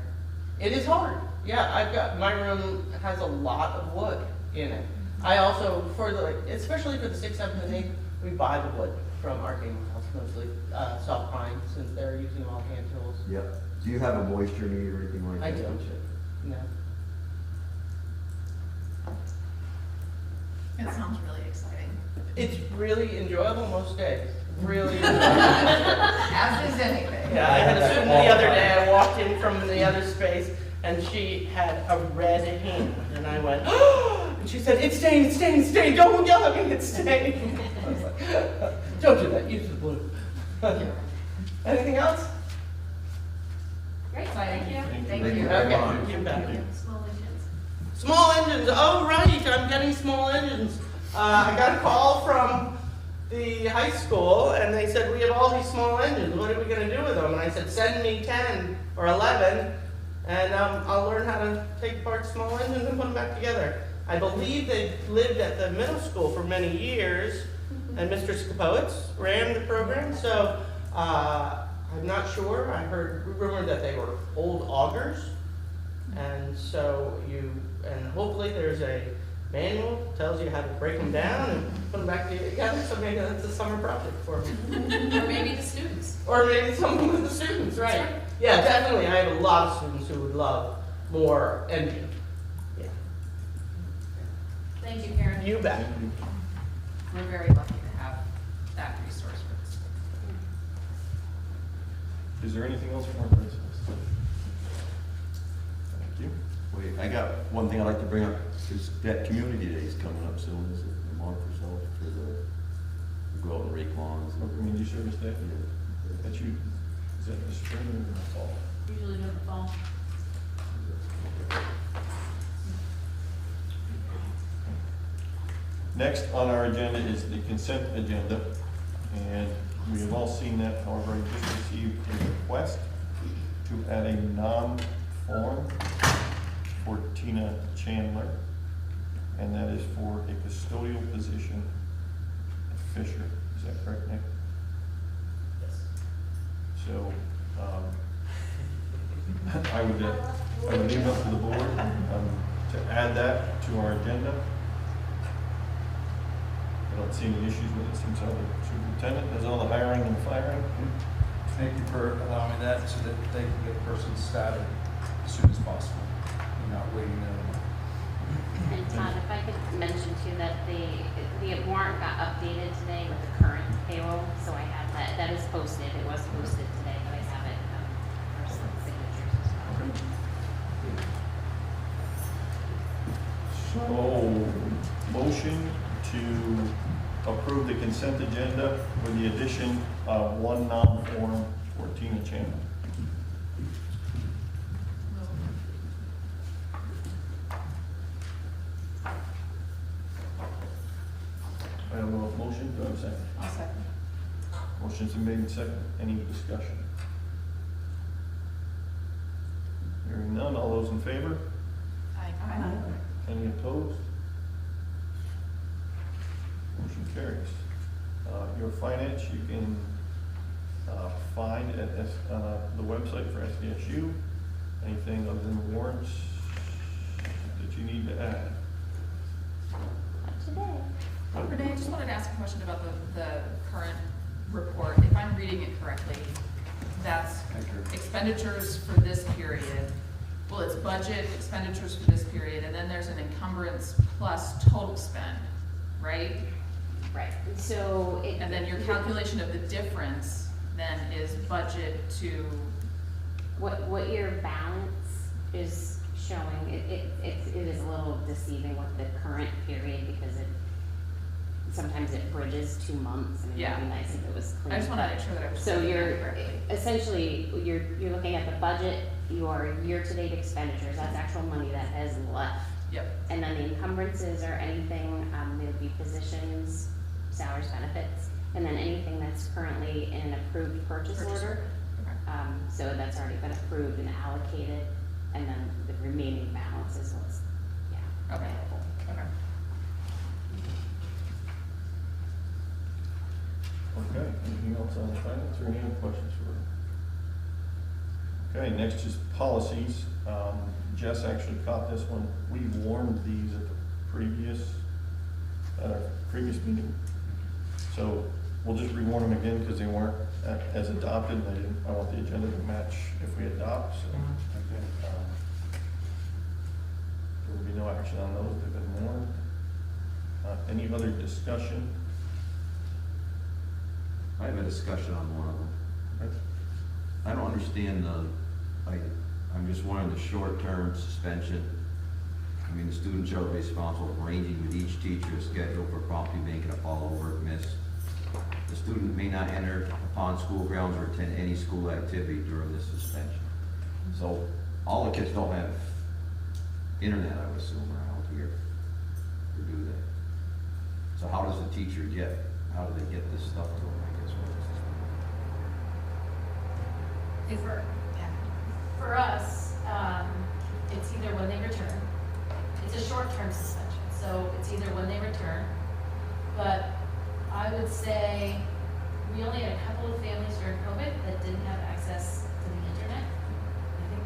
It is hard. Yeah, my room has a lot of wood in it. I also, especially for the 6th, 7th, and 8th, we buy the wood from our game house, mostly soft pine, since they're using all hand tools. Yep. Do you have a moisture meter or anything like that? I do. No. It sounds really exciting. It's really enjoyable most days. Really enjoyed it. As is anything. Yeah, I had a student the other day, I walked in from the other space, and she had a red hand, and I went, oh, and she said, it's stained, it's stained, it's stained, don't yell at me, it's stained. I was like, don't do that, use the blue. Anything else? Great, Thank you. Thank Thank you. you. Okay, you bet. Small engines. Small engines, oh, right, I'm getting small engines. I got a call from the high school, and they said, we have all these small engines, what are we gonna do with them? And I said, send me 10 or 11, and I'll learn how to take apart small engines and put them back together. I believe they lived at the middle school for many years, and Mr. Skopowitz ran the program, so I'm not sure. I heard rumor that they were old augers, and so and hopefully there's a manual tells you how to break them down and put them back together. So maybe that's a summer project for me. Or maybe the students. Or maybe something with the students, right? Yeah, definitely. I have a lot of students who would love more engine. Yeah, Thank you, Karen. you bet. We're very lucky to have that resource for the school. Is there anything else from our principals? Thank you. Wait, I got one thing I'd like to bring up, is that community day is coming up soon, is it a month or so, for the, go out and rake lawns. Or community service day? Yeah. That's you, is that the spring or the fall? Usually in the fall. Next on our agenda is the consent agenda, and we have all seen that. However, I just received a request to add a non-form for Tina Chandler, and that is for a custodial position at Fisher. Is that correct, Nick? Yes. So, I would leave it up to the board to add that to our agenda. I don't see any issues with it since our superintendent does all the hiring and firing. Thank you for allowing that so that they can get persons started as soon as possible. We're not waiting another month. And Todd, if I could mention too that the warrant got updated today with the current payroll, so I have that, that is posted, it was posted today, but I have it for some signatures as well. So, motion to approve the consent agenda with the addition of one non-form for Tina Chandler. I have a motion, do I have a second? I'll second. Motion's been made and second. Any discussion? Hearing none, all those in favor? Aye. Any opposed? Motion carries. Your finance, you can find at the website for SDSU. Anything other than the warrants that you need to add? Not today. Renee, I just wanted to ask a question about the current report. If I'm reading it correctly, that's expenditures for this period. Well, it's budget expenditures for this period, and then there's an encumbrance plus total spend, right? Right, so it. And then your calculation of the difference then is budget to, What your balance is showing, it is a little deceiving with the current period because sometimes it bridges 2 months, and it'd be nice if it was clean. I just want to make sure that I was. So reading it you're, correctly. essentially, you're looking at the budget, your year-to-date expenditures, that's actual money that has left. Yep, And then the encumbrances are anything, they would be positions, salaries, benefits, and then anything that's currently in an approved purchase order. okay. So that's already been approved and allocated, and then the remaining balance is what's, yeah, Okay. available. Okay. Okay, anything else on the finance or any other questions for her? Okay, next is policies. Jess actually caught this one. We warned these at our previous meeting. So we'll just rewarn them again because they weren't as adopted. I want the agenda to match if we adopt, so. There will be no action on those, they've been warned. Any other discussion? I have a discussion on one of them. I don't understand I'm just wondering the short-term suspension. I mean, the student shall be responsible for arranging with each teacher a schedule for promptly making up all work missed. The student may not enter upon school grounds or attend any school activity during this suspension. So, all the kids don't have internet, I would assume, around here to do that. So how does the teacher how do they get this stuff to them, I guess? For us, it's either when they return, it's a short-term suspension, so it's either when they return, but I would say we only had a couple of families during COVID that didn't have access to the internet. I think,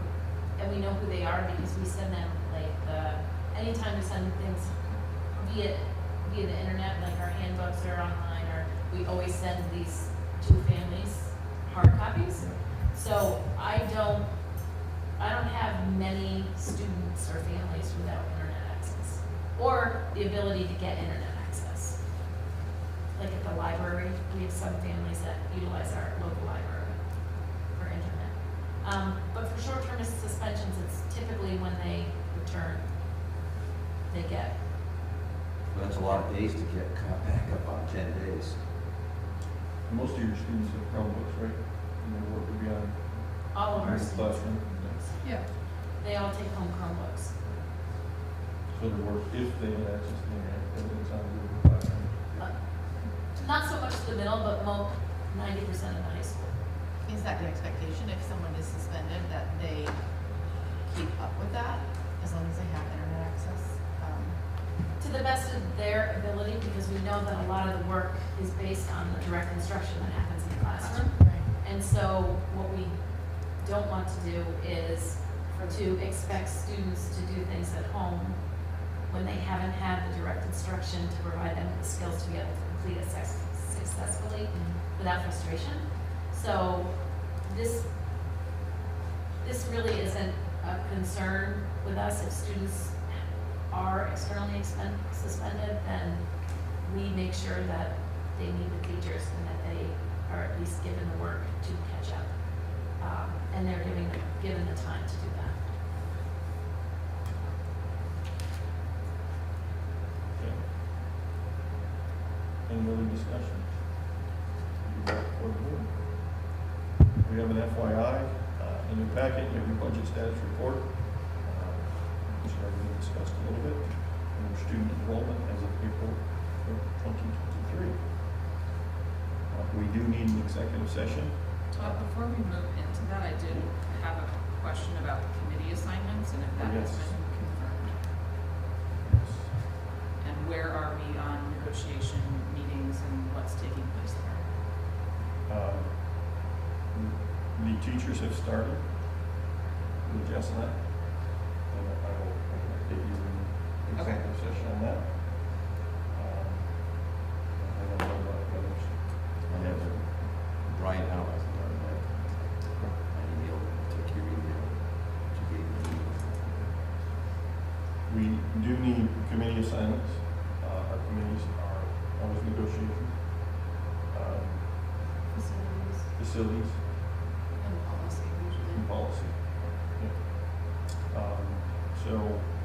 and we know who they are because we send them, like, anytime we send things via the internet, like our handbooks are online, or we always send these two families hard copies. So I don't have many students or families without internet access, or the ability to get internet access. Like at the library, we have some families that utilize our local library for internet. But for short-term suspensions, it's typically when they return, they get. But that's a lot of days to get caught back up on 10 days. Most of your students have Chromebooks, right? And they work to be on All of our in the students, classroom. Yeah. they all take home Chromebooks. So they work, if they have access to the internet, everything's on Google Classroom. Not so much the middle, but 90% of the high school. Is that the expectation if someone is suspended that they keep up with that as long as they have internet access? To the best of their ability, because we know that a lot of the work is based on the direct instruction that happens in the classroom. Right. And so what we don't want to do is to expect students to do things at home when they haven't had the direct instruction to provide them with the skills to be able to complete it successfully without frustration. So this really isn't a concern with us. If students are externally suspended, then we make sure that they meet with teachers and that they are at least given the work to catch up. And they're given the time to do that. Okay. Any other discussion? For the board? We have an FYI in your packet, you have your budget status report. Which everything discussed a little bit, and your student enrollment as of April 2023. We do need an executive session. Before we move into that, I did have a question about committee assignments and if that has Yes. been confirmed. And where are we on negotiation meetings and what's taking place there? The teachers have started with Jess and I. And I will update you in executive session on that. I don't know about the others. I have Brian Howe hasn't done that. And email, took your email. That you gave me. We do need committee assignments. Our committees are always negotiations. Facilities Facilities and policy usually. and policy. Yeah. So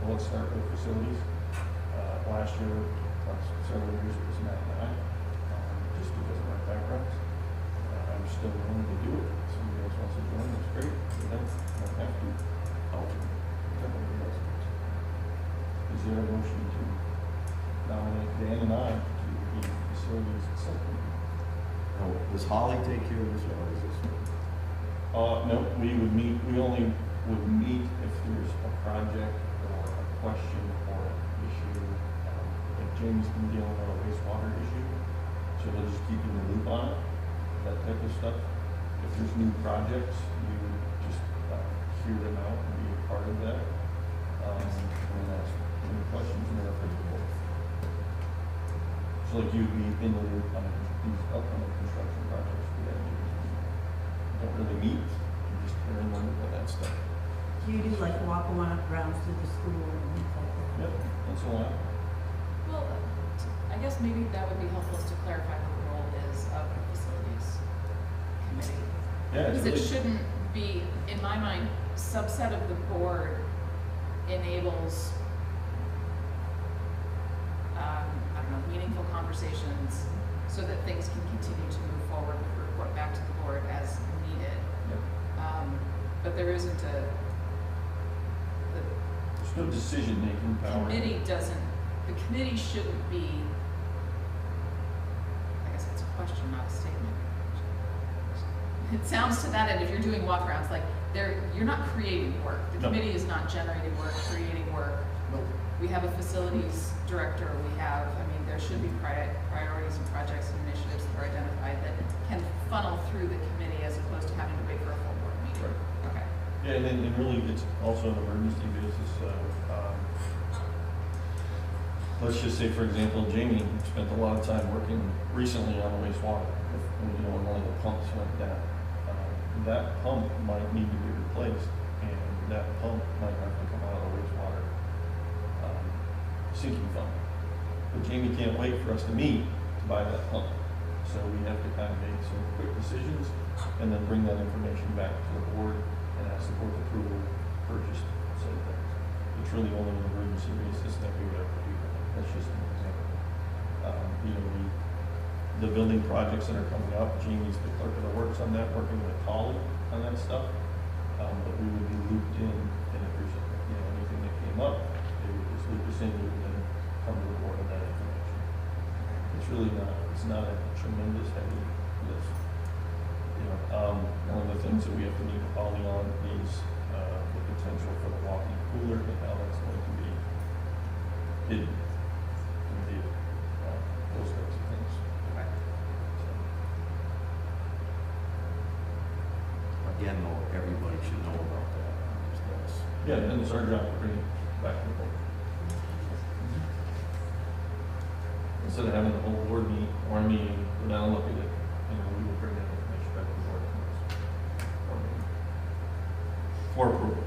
let's start with facilities. Last year, several years, it was Matt and I, just because of our backgrounds. I'm still willing to do it. If somebody else wants to join, that's great. But then, I don't have to. Is there a motion to nominate Dan and I to be facilities subcommittee? Now, does Holly take care of this, or is this? No, we only would meet if there's a project or a question or an issue. Like Jamie's been dealing with a wastewater issue, so they'll just keep you in the loop on it, that type of stuff. If there's new projects, you just hear them out and be a part of that. And that's any questions and they're applicable. So like you'd be in the loop on these upcoming construction projects we have. Don't really meet, you just hear in the loop on that stuff. Do you do like walk around through the school and things like that? Yep, that's a lot. Well, I guess maybe that would be helpful is to clarify what the role is of the facilities Yeah, it's Because it really, shouldn't be, in my mind, subset of the board enables, I don't know, meaningful conversations so that things can continue to move forward with report back to the board as needed. But there isn't the there's no decision-making power. committee shouldn't be, I guess it's a question, not a statement. It sounds to that end, if you're doing walkarounds, like, you're not creating work. The No. committee is not generating work, creating work. Nope. We have a facilities director, there should be priorities and projects and initiatives that are identified that can funnel through the committee as opposed to having to wait for a full board meeting. Right. Okay. Yeah, and then, and really, it's also an emergency basis, let's just say, for example, Jamie spent a lot of time working recently on wastewater, when one of the pumps went down. That pump might need to be replaced, and that pump might have to come out of the wastewater, sinking fund. But Jamie can't wait for us to meet to buy that pump. So we have to kind of make some quick decisions, and then bring that information back to the board and ask the board's approval, purchase said things. It's really only an emergency basis that we would have to do that. That's just an example. The building projects that are coming up, Jamie's the clerk of the works on that, working with Holly on that stuff. But we would be looped in, and if there's, anything that came up, they would just loop us in, and then come to the board on that information. It's not a tremendous heavy lift. One of the things that we have to meet with Holly on is, the potential for the walk-in cooler and how that's going to be hidden. Those types of things. Again, though, everybody should know about that. Yeah, and it's our job to bring it back to the board. Instead of having the whole board meet, one meeting, go down and look at it, we will bring that information back to the board. For approval.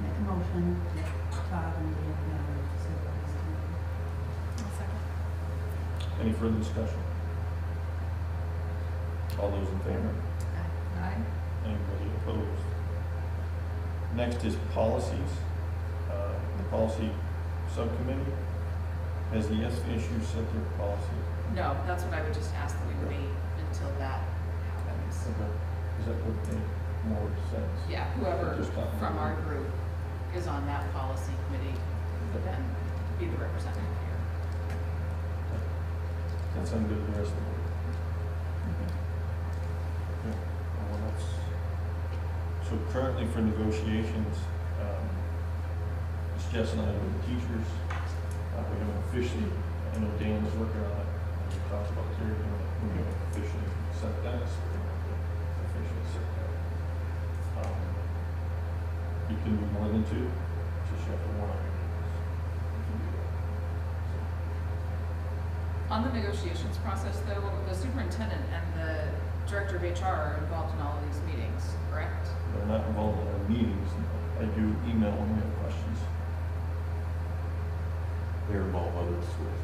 Make a motion that Todd and Dan be on the facilities committee. Any further discussion? All those in favor? Aye. Anybody opposed? Next is policies. The policy subcommittee, has the SVSU set their policy? No, that's what I would just ask that we wait until that happens. Okay. Does that would make more sense? Yeah, whoever Just not- from our group is on that policy committee would then be the representative here. That sounds good to the rest of the board. Yeah. Well, so currently for negotiations, it's Jess and I with the teachers. We haven't officially, I know Dan was working on it, and we talked about Terry doing it. We haven't officially set that, so we're going to officially set that. You can do more than two, just you have to warn your meetings. You can do that. On the negotiations process, though, the superintendent and the director of HR are involved in all of these meetings, correct? They're not involved in our meetings. I do email when we have questions. They're involved with other schools.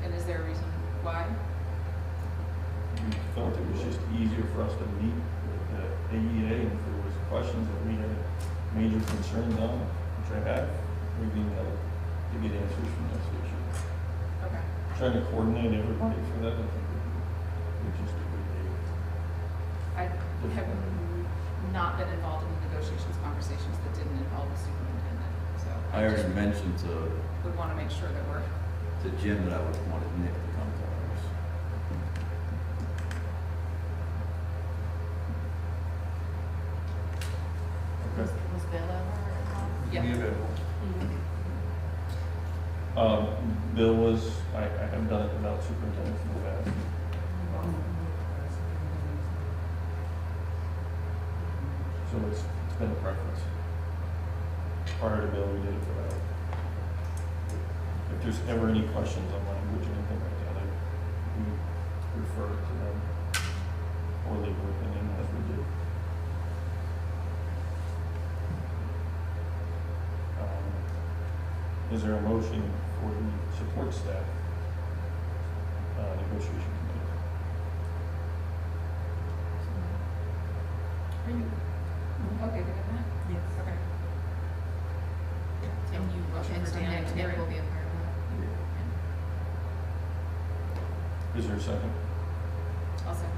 And is there a reason why? We felt it was just easier for us to meet with the AEA, and if there was questions that we had major concerns on, which I have, we've been able to get answers from this issue. Okay. Trying to coordinate everybody for that, I think would just be good. I have not been involved in the negotiations conversations that didn't involve the superintendent, so. I already just mentioned would want to make sure that we're, to Jim that I would wanted Nick to come to ours. Okay. Was Bill ever involved? yeah. Be available. Bill was, I have done it without superintendents in the past. So it's been a preference. Prior to Bill, we did it without. If there's ever any questions on language or anything like that, we refer it to them or legal opinion as we did. Is there a motion for the support staff negotiation committee? Is there a second? I'll second.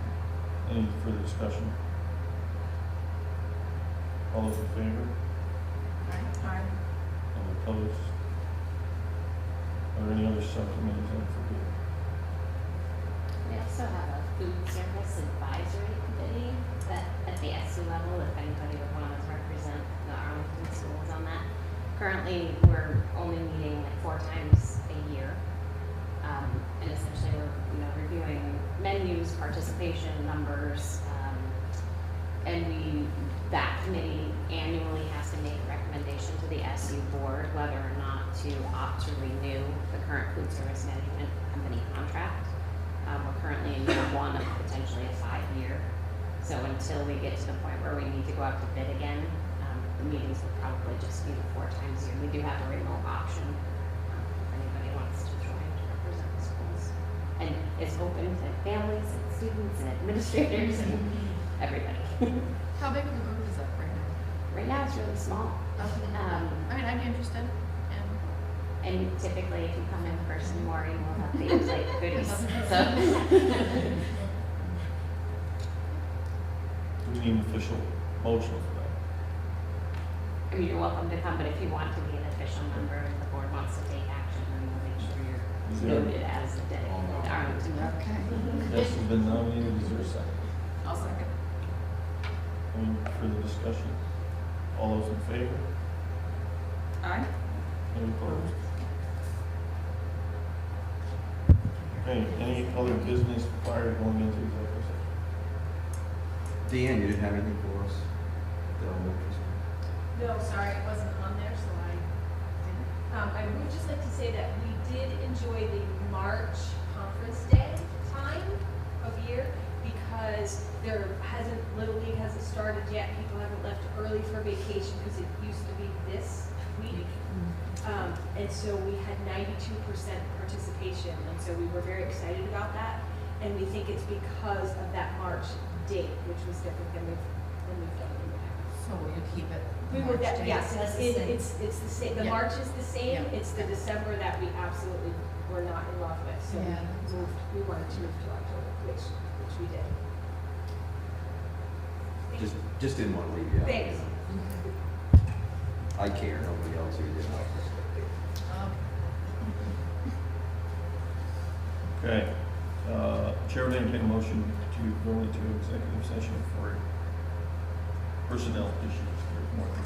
Any further discussion? All those in favor? Aye. Any opposed? Are there any other subcommittees on for good? We also have a food service advisory committee that at the SU level, if anybody would want to represent the Arlington schools on that. Currently, we're only meeting like 4 times a year. And essentially we're, reviewing menus, participation numbers, and that committee annually has to make a recommendation to the SU board whether or not to opt to renew the current food service management company contract. We're currently in year 1 of potentially a 5-year. So until we get to the point where we need to go out to bid again, the meetings will probably just be 4 times a year. We do have a remote option if anybody wants to join to represent the schools. And it's open to families and students and administrators and everybody. How big of a group is that right now? Right now, it's really small. I mean, I'd be interested in. And typically, if you come in person more, you will have things like goodies. So, Do we need an official motion for that? I mean, you're welcome to come, but if you want to be an official member and the board wants to take action, then we'll make sure Is you're there- noted as the Arlington rep. Okay. Yes, has been nominated, is there a second? I'll second. Any further discussion? All those in favor? Aye. Any opposed? Okay, any other business prior to going into executive session? Deanne, you didn't have anything for us? The elementary school? No, sorry, it wasn't on there, so I didn't. I would just like to say that we did enjoy the March conference day time of year because Little League hasn't started yet. People haven't left early for vacation because it used to be this week. And so we had 92% participation, and so we were very excited about that. And we think it's because of that March date, which was different than we've done in the past. So will you keep it? We were, March yes, dates? it's the same, the Yeah. March is the same, Yeah. it's the December that we absolutely were not in love with, so Yeah. we wanted to move to October, which we did. Just didn't want to leave you out. Thanks. I care, nobody else here did. Okay, Chair would entertain a motion to go into executive session for personnel issues. There's more than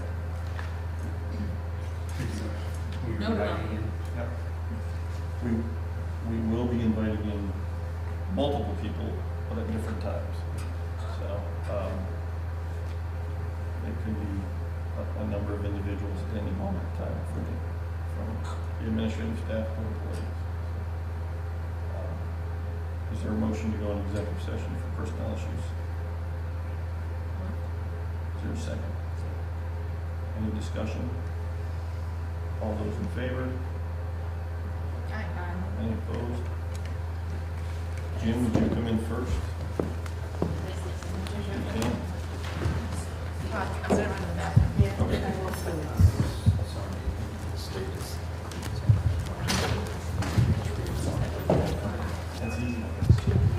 that. No, no. Yep. We will be inviting in multiple people, but at different times. So, it could be a number of individuals at any moment in time from the administrative staff to employees. Is there a motion to go into executive session for personnel issues? Is there a second? Any discussion? All those in favor? Aye. Any opposed? Jim, would you come in first? Okay. I'm gonna run to the bathroom.